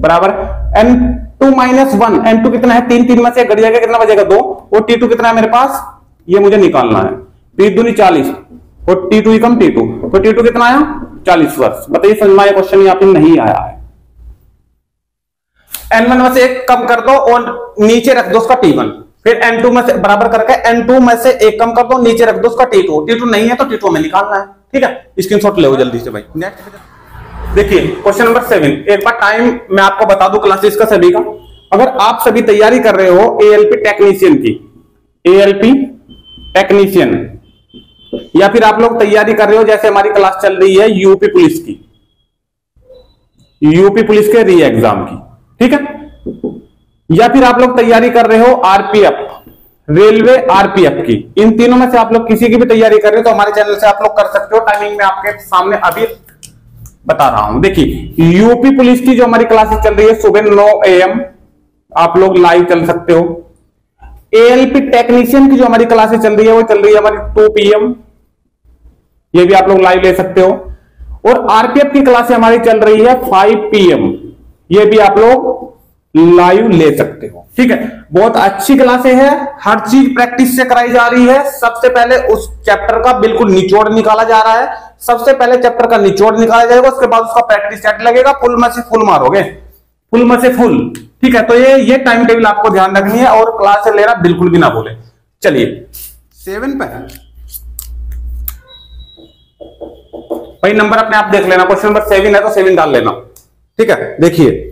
बराबर N2 - 1, N2 कितना है? 3, 3 में से घट जाएगा, कितना बचेगा? 2, और T2 कितना है मेरे पास? ये मुझे निकालना है। 20 दूनी 40, और T2 कम T2, तो T2 कितना आया? 40 वर्ष। बताइए समझ में आया क्वेश्चन? यहाँ पे नहीं आया है। N1 में से 1 कम कर दो और नीचे रख दो उसका T1, फिर N2 में से बराबर करके N2 में से 1 कम कर दो, नीचे रख दो उसका T2, T2 नहीं है तो T2 में निकालना है। ठीक है, स्क्रीनशॉट ले जल्दी से भाई। नेक्स्ट देखिए क्वेश्चन नंबर 7। एक बार टाइम मैं आपको बता दूं क्लासेस का सभी का। अगर आप सभी तैयारी कर रहे हो ALP टेक्नीशियन की, ALP टेक्नीशियन, या फिर आप लोग तैयारी कर रहे हो जैसे हमारी क्लास चल रही है यूपी पुलिस की, यूपी पुलिस के री एग्जाम की, ठीक है, या फिर आप लोग तैयारी कर रहे हो आरपीएफ, रेलवे आरपीएफ की, इन तीनों में से आप लोग किसी की भी तैयारी कर रहे हो तो हमारे चैनल से आप लोग कर सकते हो। टाइमिंग में आपके सामने अभी बता रहा हूं। देखिए यूपी पुलिस की जो हमारी क्लासेस चल रही है सुबह 9 AM आप लोग लाइव चल सकते हो। ALP टेक्नीशियन की जो हमारी क्लासेस चल रही है वो चल रही है हमारी 2 PM, ये भी आप लोग लाइव ले सकते हो। और आरपीएफ की क्लासें हमारी चल रही है 5 PM, ये भी आप लोग लाइव ले सकते हो। ठीक है, बहुत अच्छी क्लासें हैं, हर चीज प्रैक्टिस से कराई जा रही है। सबसे पहले उस चैप्टर का बिल्कुल निचोड़ निकाला जा रहा है, सबसे पहले चैप्टर का निचोड़ निकाला जाएगा, उसके बाद उसका प्रैक्टिस सेट लगेगा, फुल में से फुल मारोगे, फुल में से फुल। ठीक है, तो ये टाइम टेबल आपको ध्यान रखनी है और क्लास से लेना बिल्कुल भी ना भूले। चलिए 7 पे भाई नंबर अपने आप देख लेना, क्वेश्चन नंबर 7 है तो 7 डाल लेना। ठीक है, देखिए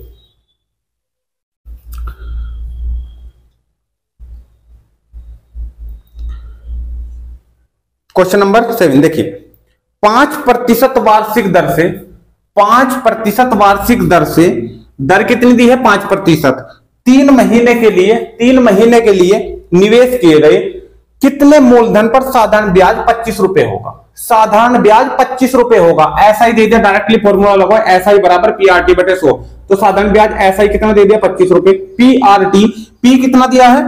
क्वेश्चन नंबर 7 देखिए, 5% वार्षिक दर से, 5% वार्षिक दर से, दर कितनी दी है? 5%। 3 महीने के लिए, 3 महीने के लिए निवेश किए गए कितने मूलधन पर साधारण ब्याज 25 रुपए होगा? साधारण ब्याज 25 रुपए होगा। ऐसा ही दे दिया, डायरेक्टली फॉर्मूला लगाओ, ऐसा ही बराबर PRT बटे 100, तो साधारण ब्याज ऐसा ही कितना दे दिया? 25 रुपए। PRT, P कितना दिया है?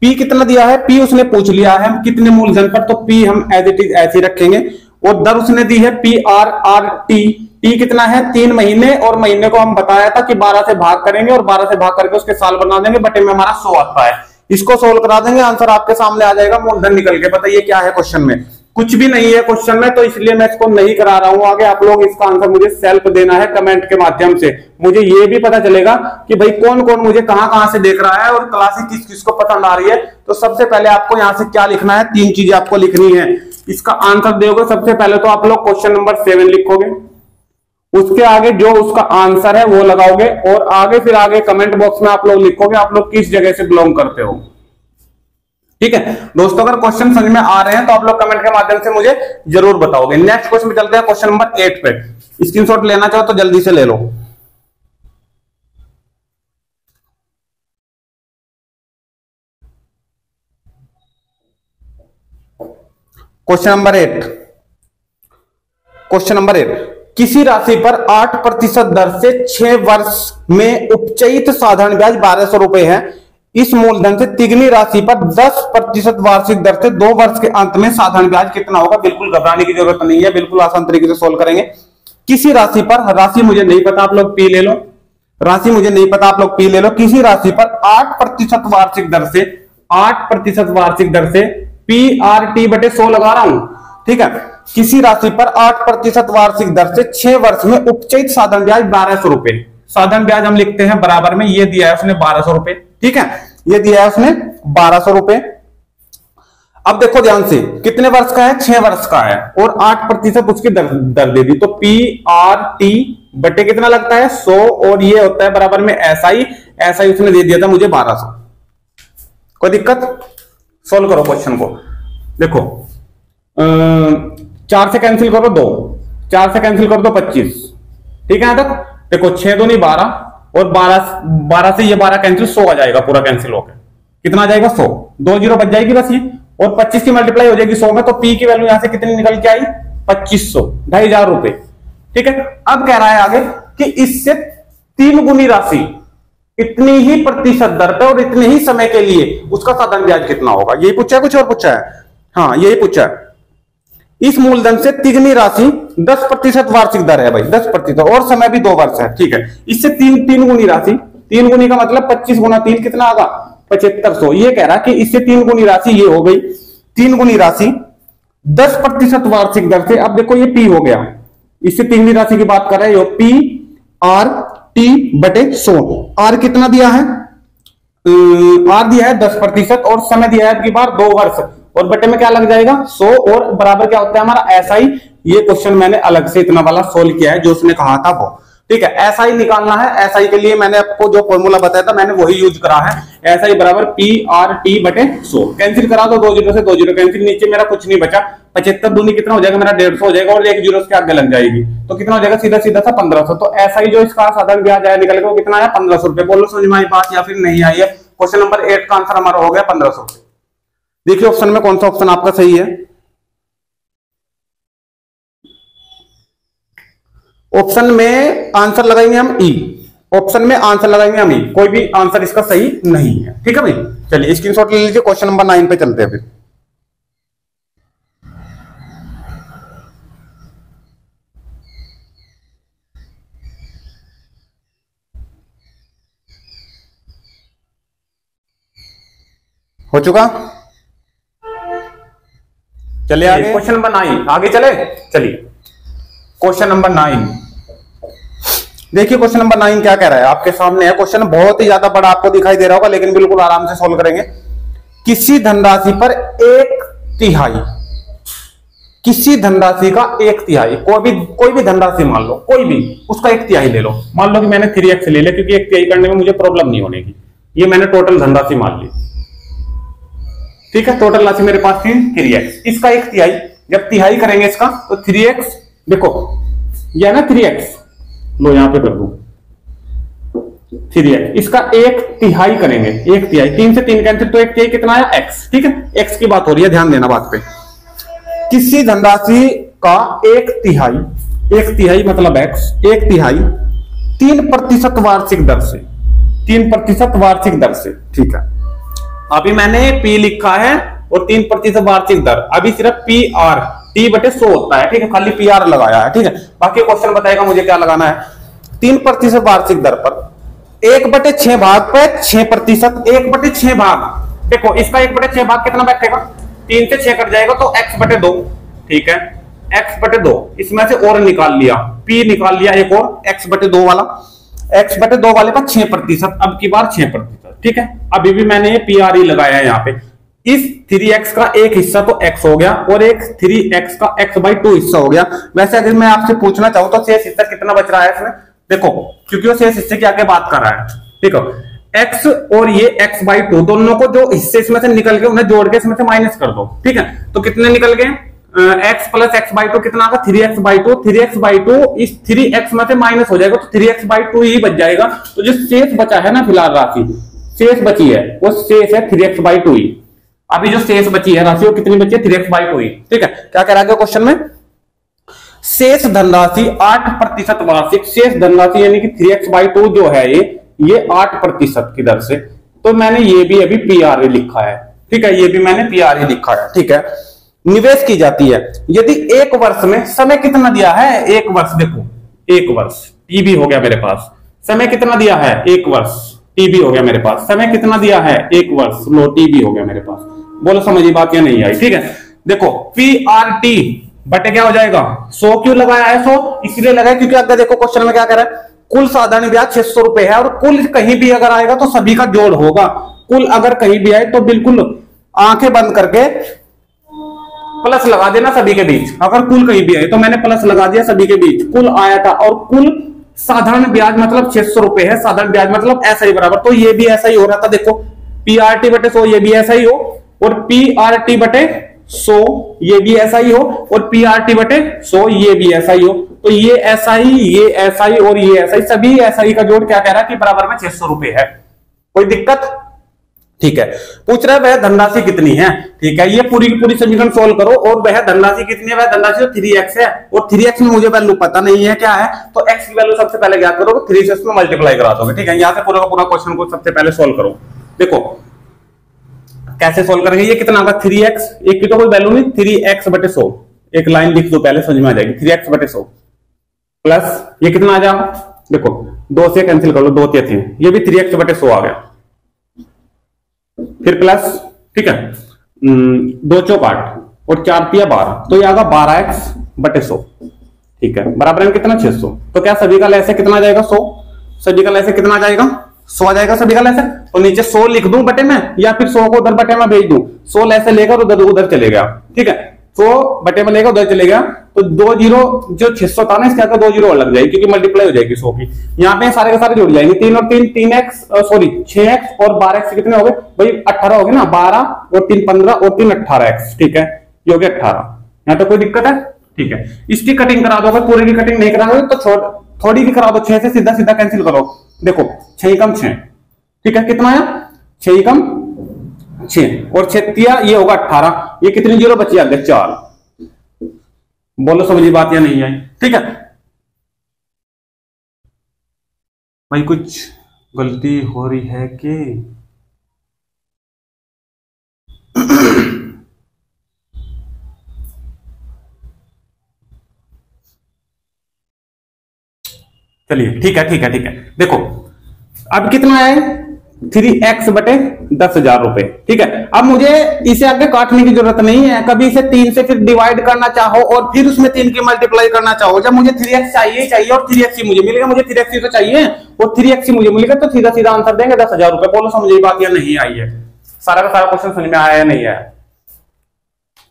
P कितना दिया है? P उसने पूछ लिया है कितने मूलधन पर, तो P हम एज इट इज ऐसे रखेंगे, और दर उसने दी है PRRT, T कितना है? 3 महीने, और महीने को हम बताया था कि 12 से भाग करेंगे और 12 से भाग करके उसके साल बना देंगे, बटे में हमारा 100 आता है। इसको सोल्व करा देंगे, आंसर आपके सामने आ जाएगा मूलधन निकल के। बताइए क्या है क्वेश्चन में? कुछ भी नहीं है क्वेश्चन में, तो इसलिए मैं इसको नहीं करा रहा हूं आगे। आप लोग इसका आंसर मुझे सेल्फ देना है कमेंट के माध्यम से, मुझे ये भी पता चलेगा कि भाई कौन कौन मुझे कहां से देख रहा है और क्लासेस किस किस को पसंद आ रही है। तो सबसे पहले आपको यहां से क्या लिखना है? 3 चीजें आपको लिखनी है। इसका आंसर दोगे सबसे पहले तो आप लोग क्वेश्चन नंबर 7 लिखोगे, उसके आगे जो उसका आंसर है वो लगाओगे, और आगे फिर आगे कमेंट बॉक्स में आप लोग लिखोगे आप लोग किस जगह से बिलोंग करते हो। ठीक है दोस्तों, अगर क्वेश्चन समझ में आ रहे हैं तो आप लोग कमेंट के माध्यम से मुझे जरूर बताओगे। नेक्स्ट क्वेश्चन पे चलते हैं, क्वेश्चन नंबर 8 पे। स्क्रीनशॉट लेना चाहो तो जल्दी से ले लो। क्वेश्चन नंबर 8, क्वेश्चन नंबर 8, किसी राशि पर 8% दर से 6 वर्ष में उपचयित साधारण ब्याज 1200 रुपए है। इस मूलधन से तिगनी राशि पर 10% वार्षिक दर से 2 वर्ष के अंत में साधारण ब्याज कितना होगा? बिल्कुल घबराने की जरूरत नहीं है, बिल्कुल आसान तरीके से सोल्व करेंगे। किसी राशि पर, राशि मुझे नहीं पता, आप लोग P ले लो, राशि मुझे नहीं पता, आप लोग P ले लो। किसी राशि पर 8% वार्षिक दर से, 8% वार्षिक दर से PRT बटे 100 लगा रहा हूं। ठीक है, किसी राशि पर 8% वार्षिक दर से 6 वर्ष में उपचयित साधारण ब्याज 1200 रुपए। साधारण ब्याज हम लिखते हैं बराबर में, ये दिया है उसने 1200 रुपए। ठीक है, ये दिया है उसने 1200 रुपए। अब देखो ध्यान से, कितने वर्ष का है? 6 वर्ष का है, और 8% उसकी दर दे दी, तो PRT बटे कितना लगता है? 100, और ये होता है बराबर में SI, SI उसने दे दिया था मुझे 1200। कोई दिक्कत? सोल्व करो क्वेश्चन को। देखो 4 से कैंसिल करो 2, 4 से कैंसिल कर दो 25। ठीक है, यहां तक देखो 6 दूनी 12, और 12 से ये 12 कैंसिल, 100 आ जाएगा पूरा कैंसिल होकर। कितना आ जाएगा? 100। 2 जीरो बच जाएगी बस ये, और 25 की मल्टीप्लाई हो जाएगी 100 में, तो पी की वैल्यू यहां से कितनी निकल के आई? 2500, 2500 रुपए। ठीक है, अब कह रहा है आगे कि इससे 3 गुनी राशि इतनी ही प्रतिशत दर पे और इतने ही समय के लिए उसका साधारण ब्याज कितना होगा। यही पूछा है, कुछ और पूछा है? हाँ, यही पूछा है। इस मूलधन से तिगुनी राशि 10% वार्षिक दर है भाई, 10%, और समय भी 2 वर्ष है। ठीक है, इससे तीन गुनी राशि, 3 गुनी का मतलब 25 गुना 3 कितना आगा? 7500। ये कह रहा कि इससे 3 गुनी राशि ये हो गई, 3 गुनी राशि 10% वार्षिक दर से। अब देखो ये पी हो गया, इससे 3 गुनी राशि की बात कर रहे हो, पी आर टी बटे 100। आर कितना दिया है? आर दिया है 10% और समय दिया है आपकी बार 2 वर्ष, और बटे में क्या लग जाएगा? 100, और बराबर क्या होता है हमारा? एसआई। ये क्वेश्चन मैंने अलग से इतना वाला सोल्व किया है जो उसने कहा था वो। ठीक है, एसआई निकालना है। एसआई के लिए मैंने आपको जो फॉर्मूला बताया था मैंने वही यूज करा है। एसआई बराबर पी आर टी बटे 100। कैंसिल करा दो, 2 जीरो से 2 जीरो कैंसिल, नीचे मेरा कुछ नहीं बचा। 75 दूनी कितना हो जाएगा मेरा? 150 हो जाएगा, और 1 जीरो के आगे लग जाएगी तो कितना हो जाएगा? सीधा सीधा सा 1500। तो एसआई जो इसका साधारण ब्याज आया निकल गया वो कितना आया? 1500 रुपए। बोलो समझ में आई बात या फिर नहीं आई है? क्वेश्चन नंबर 8 का आंसर हमारा हो गया 1500। देखिए ऑप्शन में कौन सा ऑप्शन आपका सही है। ऑप्शन में आंसर लगाएंगे हम ई, ऑप्शन में आंसर लगाएंगे हम ई। कोई भी आंसर इसका सही नहीं है। ठीक है भाई, चलिए स्क्रीनशॉट ले लीजिए। क्वेश्चन नंबर 9 पे चलते हैं फिर। हो चुका? चलिए आगे, क्वेश्चन नंबर 9 आगे चले। चलिए क्वेश्चन नंबर 9 देखिए। क्वेश्चन नंबर 9 क्या कह रहा है आपके सामने है। क्वेश्चन बहुत ही ज्यादा बड़ा आपको दिखाई दे रहा होगा, लेकिन बिल्कुल आराम से सॉल्व करेंगे। किसी धनराशि पर 1/3, किसी धनराशि का 1/3, कोई भी धनराशि मान लो, कोई भी, उसका 1/3 ले लो। मान लो कि मैंने 3x ले लिया, क्योंकि 1/3 करने में मुझे प्रॉब्लम नहीं होने की। ये मैंने टोटल धनराशि मान ली। ठीक है, टोटल राशि मेरे पास थी 3x, इसका 1/3। जब तिहाई करेंगे इसका तो 3x, देखो यह ना 3x, लो यहां पे कर दूं 3x, इसका 1/3 करेंगे। 1/3, 3 से 3 कैंसिल, तो 1/3 कितना आया? x। ठीक है, x की बात हो रही है, ध्यान देना बात पे। किसी धनराशि का 1/3, 1/3 मतलब x, 1/3 3% वार्षिक दर से, 3% वार्षिक दर से। ठीक है, अभी मैंने P लिखा है और 3% वार्षिक दर, अभी सिर्फ पी आर टी बटे 100 होता है। ठीक है, खाली पी आर लगाया है। ठीक है, बाकी क्वेश्चन बताएगा मुझे क्या लगाना है। 3% वार्षिक दर पर 1/6 भाग पे 6%, 1/6 भाग, देखो इसका 1/6 भाग कितना बैठेगा? 3 से 6 कट जाएगा तो x/2। ठीक है, x/2, इसमें से और निकाल लिया, p निकाल लिया एक और, x/2 वाला, x/2 वाले का 6%, अब की बार 6%। ठीक है, अभी भी मैंने ये PRE लगाया है यहाँ पे। इस 3x का एक हिस्सा तो x हो गया और एक 3x का x/2 हिस्सा हो गया। वैसे अगर मैं आपसे पूछना चाहूं तो शेष हिस्सा कितना बच रहा है इसमें? देखो, क्योंकि वो शेष हिस्से की आगे बात कर रहा है। ठीक है, x और ये x/2 दोनों को जो हिस्से इसमें से निकल गए उन्हें जोड़ के इसमें से माइनस कर दो। ठीक है, तो कितने निकल गए? x प्लस x/2 कितना आगा? 3x/2। 3x/2 इस 3x में से माइनस हो जाएगा तो 3x/2 ही बच जाएगा। तो जो शेष बचा है ना फिलहाल राशि, शेष बची है वो शेष है 3x/2 ही। अभी जो शेष बची है राशि वो कितनी बची है? 3x/2 ही। ठीक है, क्या कह रहा है क्वेश्चन में? शेष धनराशि 8% वार्षिक, शेष धनराशि यानी कि 3x/2 जो है ये 8% की दर से। तो मैंने ये भी अभी PRE लिखा है। ठीक है, ये भी मैंने PRE लिखा है। ठीक है, निवेश की जाती है यदि 1 वर्ष में, समय कितना दिया है? 1 वर्ष। देखो 1 वर्ष, टीबी हो गया मेरे पास। समय कितना दिया है? 1 वर्ष, टीबी हो गया मेरे पास। समय कितना दिया है? 1 वर्ष, लो टीबी हो गया मेरे पास। बोलो समझी बात या नहीं आई? ठीक है, देखो PRT बटे क्या हो जाएगा? 100 क्यों लगाया है? 100 इसलिए लगाया क्योंकि अगर देखो क्वेश्चन में क्या कह रहा है, कुल साधारण ब्याज 600 रुपए है, और कुल कहीं भी अगर आएगा तो सभी का जोड़ होगा। कुल अगर कहीं भी आए तो बिल्कुल आंखें बंद करके प्लस लगा देना सभी के बीच। अगर कुल कहीं भी आए तो मैंने प्लस लगा दिया सभी के बीच। कुल आया था और कुल साधारण ब्याज मतलब 600 रुपए है, साधारण ब्याज मतलब ऐसा ही बराबर। तो ये भी ऐसा ही हो रहा था। देखो PRT बटे 100 ये भी ऐसा ही हो, और PRT बटे 100 ये भी ऐसा ही हो, और PRT बटे 100 ये भी ऐसा ही हो। तो तो ये SI और ये SI, सभी SI का जोड़ क्या कह रहा है कि बराबर में 600 रुपए है। कोई दिक्कत? ठीक है। पूछ रहा है वह धनराशि कितनी है। ठीक है, ये पूरी की पूरी समीकरण सोल्व करो और वह धनराशि कितनी है, वह धनराशि 3x है और 3x में मुझे वैल्यू पता नहीं है क्या है, तो x की वैल्यू सबसे पहले क्या करोगे, 3 से उसमें मल्टीप्लाई करा दोगे। ठीक है, यहां से पूरा का पूरा क्वेश्चन को सबसे पहले सोल्व करो। देखो कैसे सोल्व करेंगे, ये कितना होगा 3x, एक की तो कोई वैल्यू नहीं, 3x/100, एक लाइन लिख दो पहले समझ में आ जाएगी, 3x/100 प्लस ये कितना आ जाएगा, देखो 2 से कैंसिल कर लो, 2 3 ये भी 3x/100 आ गया, फिर प्लस, ठीक है 2 चौक 8 और 4 तिया 12, तो ये आएगा 12x/100। ठीक है, बराबर में कितना 600, तो क्या सभी का लैसे कितना आ जाएगा 100, सभी का लैसे कितना आ जाएगा 100 आ जाएगा सभी का लैसे, तो नीचे 100 लिख दूं बटे में या फिर 100 को उधर बटे में भेज दूं, 100 लैसे लेकर उधर चले गया। ठीक है, 100 बटे में लेकर उधर चले गया, तो 2 जीरो जो 600 था ना इसके आगे 2 जीरो और लग जाएगी क्योंकि मल्टीप्लाई हो जाएगी 100 की, यहाँ पे सारे के सारे जुड़ जाएंगे, 3 और 3 3x, सॉरी 6x और 12x कितने हो गए भाई 18 हो गए ना, 12 और 3 15 और 3 18x। ठीक है, ये हो गया 18। यहाँ तो कोई दिक्कत है? ठीक है, इसकी कटिंग करा दो, पूरे की कटिंग नहीं कराओगे तो थोड़ी की करा दो, 6 से सीधा सीधा कैंसिल करो। देखो 6 कम 6, ठीक है कितना आया 6 कम 6 और 6 ये होगा 18, ये कितनी जीरो बची आगे 4। बोलो समझी बात या नहीं आई? ठीक है भाई, कुछ गलती हो रही है कि चलिए ठीक है ठीक है ठीक है, देखो अब कितना है 3x/10,000 रुपए। ठीक है, अब मुझे इसे आगे काटने की जरूरत नहीं है, कभी इसे 3 से फिर डिवाइड करना चाहो और फिर उसमें 3 की मल्टीप्लाई करना चाहो, जब मुझे 3x चाहिए और 3x मुझे मिलेगा, मुझे 3x तो चाहिए और 3x मुझे मिलेगा, तो सीधा सीधा आंसर देंगे 10,000 रुपए। बोलो समझ बात या नहीं आई है? सारा का सारा क्वेश्चन समझ में आया या नहीं आया?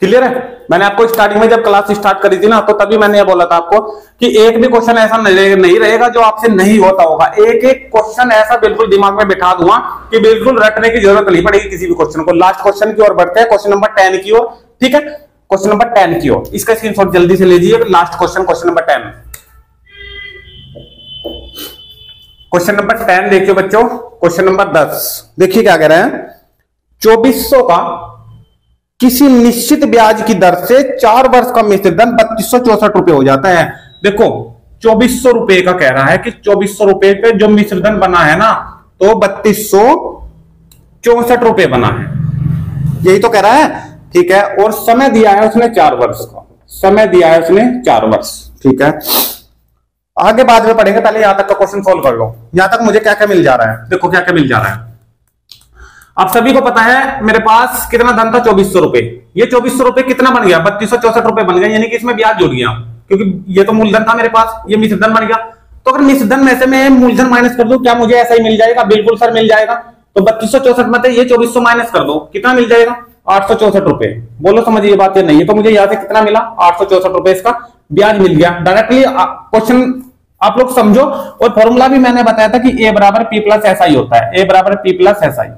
क्लियर है? मैंने आपको स्टार्टिंग में जब क्लास स्टार्ट करी थी ना, तो तभी मैंने ये बोला था आपको कि एक भी क्वेश्चन ऐसा नहीं रहेगा जो आपसे नहीं होता होगा, एक एक क्वेश्चन ऐसा बिल्कुल दिमाग में बिठा दूंगा कि बिल्कुल रटने की जरूरत नहीं पड़ेगी किसी भी क्वेश्चन को। लास्ट क्वेश्चन की ओर बढ़ते हैं, क्वेश्चन नंबर 10 की ओर। ठीक है, क्वेश्चन नंबर 10 की ओर, इसका स्क्रीनशॉट जल्दी से लीजिए। Last question, question number 10, question number 10 देखिए बच्चों, क्वेश्चन नंबर 10 देखिए क्या कह रहे हैं, 2400 का किसी निश्चित ब्याज की दर से 4 वर्ष का मिश्र धन 3264 रुपए हो जाता है। देखो 2400 रुपए का कह रहा है कि 2400 रुपए पे जो मिश्र धन बना है ना, तो 3264 रुपए बना है, यही तो कह रहा है। ठीक है, और समय दिया है उसने 4 वर्ष का, समय दिया है उसने 4 वर्ष। ठीक है, आगे बाद में पढ़ेंगे, पहले यहां तक का क्वेश्चन सोल्व कर लो। यहां तक मुझे क्या क्या मिल जा रहा है, देखो क्या क्या मिल जा रहा है। आप सभी को पता है मेरे पास कितना धन था 2400 रुपए, ये 2400 रुपए कितना बन गया 3264 रुपए बन गया, यानी कि इसमें ब्याज जुड़ गया, क्योंकि ये तो मूलधन था मेरे पास, ये मिश्रधन बन गया। तो अगर मिश्रधन में से मैं मूलधन माइनस कर दूं, क्या मुझे ऐसा ही मिल जाएगा? बिल्कुल सर मिल जाएगा। तो 3264 में ये 2400 माइनस कर दो, कितना मिल जाएगा 864 रुपए। बोलो समझिए बात या नहीं है? तो मुझे यहां से कितना मिला 864 रुपए, इसका ब्याज मिल गया। डायरेक्टली क्वेश्चन आप लोग समझो, और फॉर्मूला भी मैंने बताया था कि a बराबर p प्लस SI होता है, a बराबर p प्लस SI।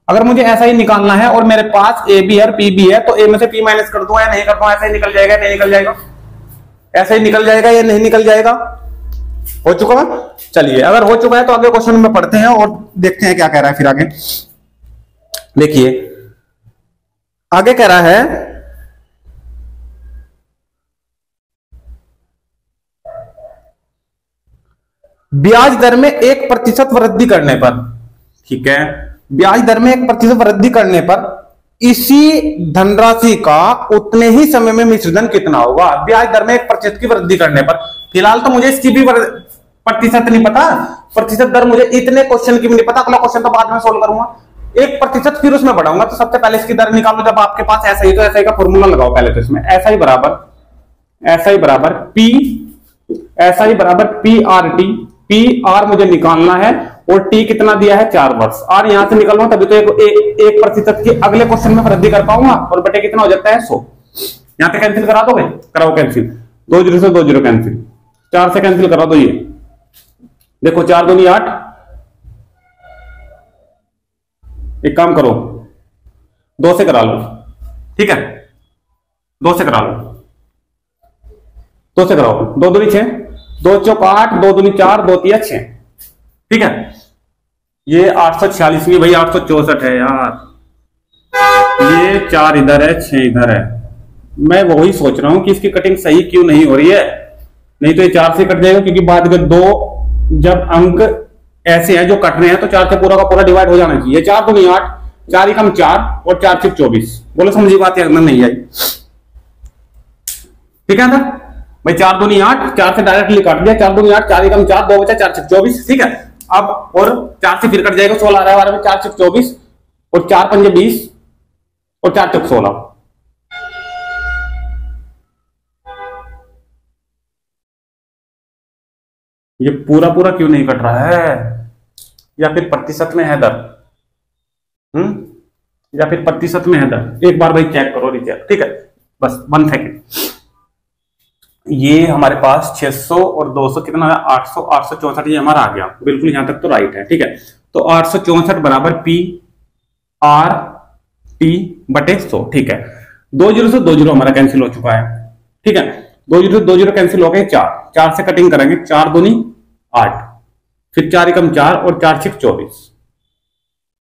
अगर मुझे ऐसा ही निकालना है और मेरे पास ए भी है पी भी है, तो ए में से पी माइनस कर दूं या नहीं कर दूं? ऐसा ही निकल जाएगा, नहीं निकल जाएगा? ऐसा ही निकल जाएगा या नहीं निकल जाएगा? हो चुका है? चलिए, अगर हो चुका है तो आगे क्वेश्चन में पढ़ते हैं और देखते हैं क्या कह रहा है फिर आगे। देखिए आगे कह रहा है, ब्याज दर में 1% वृद्धि करने पर, ठीक है, ब्याज दर में 1% वृद्धि करने पर इसी धनराशि का उतने ही समय में मिश्रधन कितना होगा? ब्याज दर में 1% की वृद्धि करने पर, फिलहाल तो मुझे इसकी भी प्रतिशत नहीं पता, प्रतिशत दर मुझे इतने क्वेश्चन की भी नहीं पता, अगला क्वेश्चन तो बाद में सोल्व करूंगा। 1% फिर उसमें बढ़ाऊंगा, तो सबसे पहले इसकी दर निकालो। जब आपके पास ऐसा ही, तो ऐसा ही का फॉर्मूला लगाओ पहले, तो इसमें ऐसा ही बराबर पी, ऐसा ही बराबर PRT, PR मुझे निकालना है और T कितना दिया है 4 वर्ष। और यहां से निकलना तभी तो 1% की अगले क्वेश्चन में वृद्धि कर पाऊंगा, और बटे कितना हो जाता है 100। यहां पे कैंसिल करा दोगे? कराओ कैंसिल, 2 जीरो से 2 जीरो कैंसिल, 4 से कैंसिल करा दो। ये देखो 4 दूनी 8, एक काम करो 2 से करा लो, ठीक है 2 से करा लो, 2 से कराओ, 2 दूनी 6, 2 चौक 8, 2 दूनी 4, 2 तिया 6। ठीक है, ये 846 की भाई 864 है यार, ये 4 इधर है 6 इधर है। मैं वही सोच रहा हूं कि इसकी कटिंग सही क्यों नहीं हो रही है, नहीं तो ये 4 से कट जाएगा, क्योंकि बाद के 2 जब अंक ऐसे हैं जो कट रहे हैं तो 4 से पूरा का पूरा डिवाइड हो जाना चाहिए। 4 दूनी 8, 4 एकम 4 और 4 6 24। बोलो समझी बात या नहीं आई? ठीक है ना भाई, 4 दूनी 8, 4 से डायरेक्टली काट दिया, 4 दूनी 8, 4 एकम 4, 2 बचा 4 6 24। ठीक है, अब और 4 से फिर कट जाएगा, 16 आ रहा है हमारे में, 4 6 24 और 4 पंजे 20 और 4 चौक 16। ये पूरा पूरा क्यों नहीं कट रहा है, या फिर प्रतिशत में है दर, या फिर प्रतिशत में है दर? एक बार भाई चेक करो, रिचेक। ठीक है, बस 1 सेकेंड। ये हमारे पास 600 और 200 कितना है, 800, 864 ये हमारा आ गया, बिल्कुल यहां तक तो राइट है। ठीक है, तो 864 बराबर पी आर टी बटे 100। ठीक है, 2 जीरो से 2 जीरो हमारा कैंसिल हो चुका है। ठीक है, 2 जीरो से 2 जीरो कैंसिल हो गए, 4 से कटिंग करेंगे, 4 दूनी 8, फिर 4 एकम 4 और 4 6 24।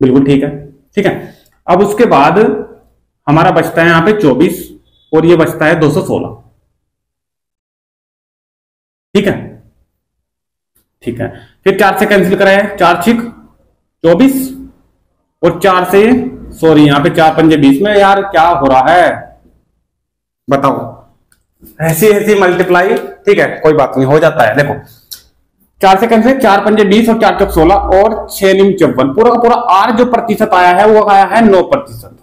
बिल्कुल ठीक है। ठीक है, अब उसके बाद हमारा बचता है यहां पे 24 और ये बचता है 216। ठीक है, ठीक है, फिर 4 से कैंसिल कराए, 4 6 24 और 4 से सॉरी यहां पे 4 पंजे 20 में। यार क्या हो रहा है बताओ, ऐसी ऐसी मल्टीप्लाई। ठीक है, कोई बात नहीं, हो जाता है। देखो 4 से कैंसिल, 4 पंजे 20 और 4 चौक 16 और 6 निम 54। पूरा का पूरा आर जो प्रतिशत आया है वो आया है 9%।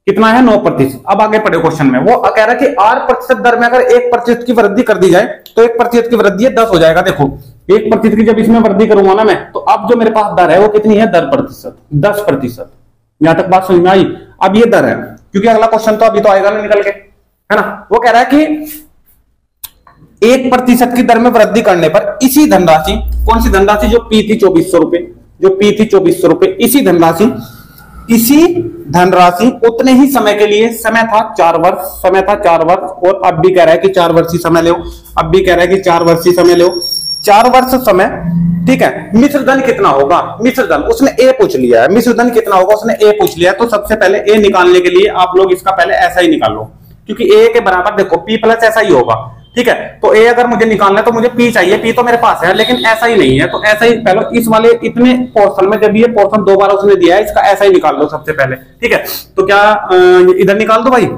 कितना है, 9%। अब आगे पढ़े क्वेश्चन में, वो कह रहा है कि आर प्रतिशत दर में अगर 1% की वृद्धि कर दी जाए तो 1% की वृद्धि है 10 हो जाएगा। देखो 1% की जब इसमें वृद्धि करूंगा ना मैं, तो अब जो मेरे पास दर है वो कितनी है, दर प्रतिशत 10%। यहां तक बात समझ में आई? अब ये दर है, क्योंकि अगला क्वेश्चन तो अभी तो आएगा ना निकल के, है ना। वो कह रहा है कि 1% की दर में वृद्धि करने पर इसी धनराशि, कौन सी धनराशि, जो पी थी 2400 रुपए, जो पी थी 2400 रुपए, इसी धनराशि उतने ही समय के लिए, समय था 4 वर्ष, समय था 4 वर्ष, और अब भी कह रहा है कि 4 वर्षीय समय लो, अब भी कह रहा है कि 4 वर्षीय समय लो, 4 वर्ष समय। ठीक है, मिश्र धन कितना होगा, मिश्र धन उसने ए पूछ लिया है, मिश्र धन कितना होगा उसने ए पूछ लिया है। तो सबसे पहले ए निकालने के लिए आप लोग इसका पहले ऐसा ही निकाल लो, क्योंकि ए के बराबर देखो पी प्लस ऐसा ही होगा। ठीक है, तो ए अगर मुझे निकालना है तो मुझे पी चाहिए, पी तो मेरे पास है लेकिन ऐसा ही नहीं है, तो ऐसा ही पहले इस वाले इतने पोर्शन में, जब ये पोर्शन 2 बार उसने दिया है, इसका ऐसा ही निकाल लो सबसे पहले। ठीक है, तो क्या इधर निकाल दो भाई,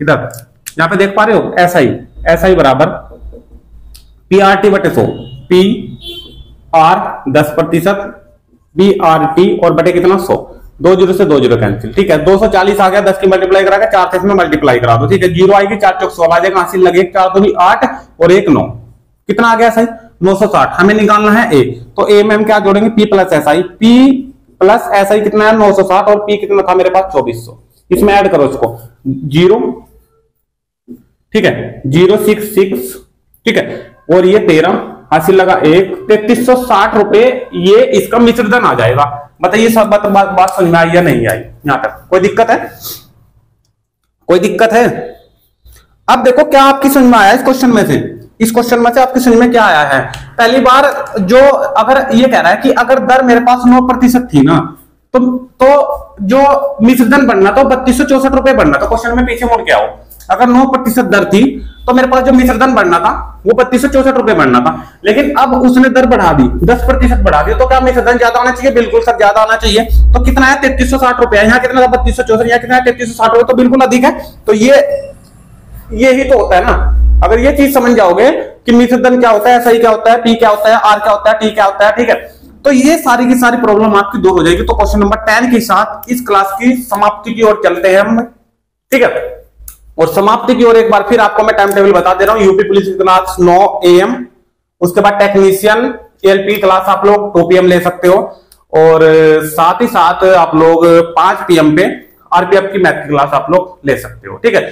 इधर यहां पे देख पा रहे हो, ऐसा ही बराबर पी आर टी बटे 100, P R 10%, B R T और बटे कितना 100, 2 जीरो से 2 जीरो कैंसिल। ठीक है, 240 आ गया, 10 की मल्टीप्लाई करा के 4 से इसमें मल्टीप्लाई करा दो। ठीक है, 0 आएगी, 4 चौक 16 आ जाएगा, हासिल लगे 4 दूनी 8 और 1 9, कितना आ गया सही 960। हमें निकालना है ए, तो ए में हम क्या जोड़ेंगे, P plus S I, P plus S I कितना है 960 और पी कितना था मेरे पास 2400। इसमें ऐड करो इसको 0, ठीक है 066, ठीक है, और ये 13 हासिल लगा 1, 3360 रुपए ये इसका मिश्र धन आ जाएगा। बताइए सब बात समझ में आई या नहीं आई? यहां तक कोई दिक्कत है, कोई दिक्कत है? अब देखो क्या आपकी समझ में आया इस क्वेश्चन में से, इस क्वेश्चन में से आपकी समझ में क्या आया है? पहली बार जो अगर ये कह रहा है कि अगर दर मेरे पास 9% थी ना, तो जो मिश्र धन बनना था 3264 रुपए बनना था। क्वेश्चन में पीछे मुड़ के आओ, अगर 9% दर थी तो मेरे पास जो मिश्र धन बनना था वो 3264 रुपए बनना था, लेकिन अब उसने दर बढ़ा दी, 10% बढ़ा दी, तो क्या मिश्र धन ज्यादा आना चाहिए? बिल्कुल सर ज्यादा आना चाहिए। तो कितना है 3360 रुपए, यहाँ कितना था 3264, यहाँ कितना है 3360 रुपए, तो बिल्कुल अधिक है। तो ये ही तो होता है ना, अगर ये चीज समझ जाओगे कि मिश्र धन क्या होता है, सही क्या होता है, पी क्या होता है, आर क्या होता है, टी क्या होता है, ठीक है, तो ये सारी की सारी प्रॉब्लम आपकी दूर हो जाएगी। तो क्वेश्चन नंबर 10 के साथ इस क्लास की समाप्ति की ओर चलते हैं हम, ठीक है। और समाप्ति की ओर एक बार फिर आपको मैं टाइम टेबल बता दे रहा हूं। यूपी पुलिस की क्लास 9 AM, उसके बाद टेक्नीशियन एलपी क्लास आप लोग 2 PM ले सकते हो, और साथ ही साथ आप लोग 5 PM पे आरपीएफ की मैथ की क्लास आप लोग ले सकते हो, ठीक है।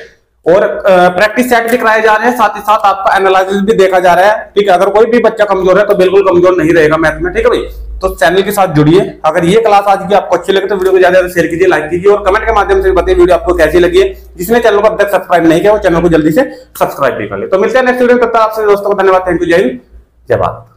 और प्रैक्टिस सेट भी कराए जा रहे हैं, साथ ही साथ आपका एनालिसिस भी देखा जा रहा है, ठीक है। अगर कोई भी बच्चा कमजोर है तो बिल्कुल कमजोर नहीं रहेगा मैथ में, ठीक है भाई। तो चैनल के साथ जुड़िए। अगर ये क्लास आज की आपको अच्छी लगे तो वीडियो को ज्यादा शेयर कीजिए, लाइक कीजिए और कमेंट के माध्यम से बताइए वीडियो आपको कैसी लगी है। जिसने चैनल को अब तक सब्सक्राइब नहीं किया वो चैनल को जल्दी से सब्सक्राइब भी कर ले। तो मिलते हैं नेक्स्ट वीडियो में, तब तक आपसे दोस्तों को धन्यवाद, थैंक यू, जय हिंद, जय भारत।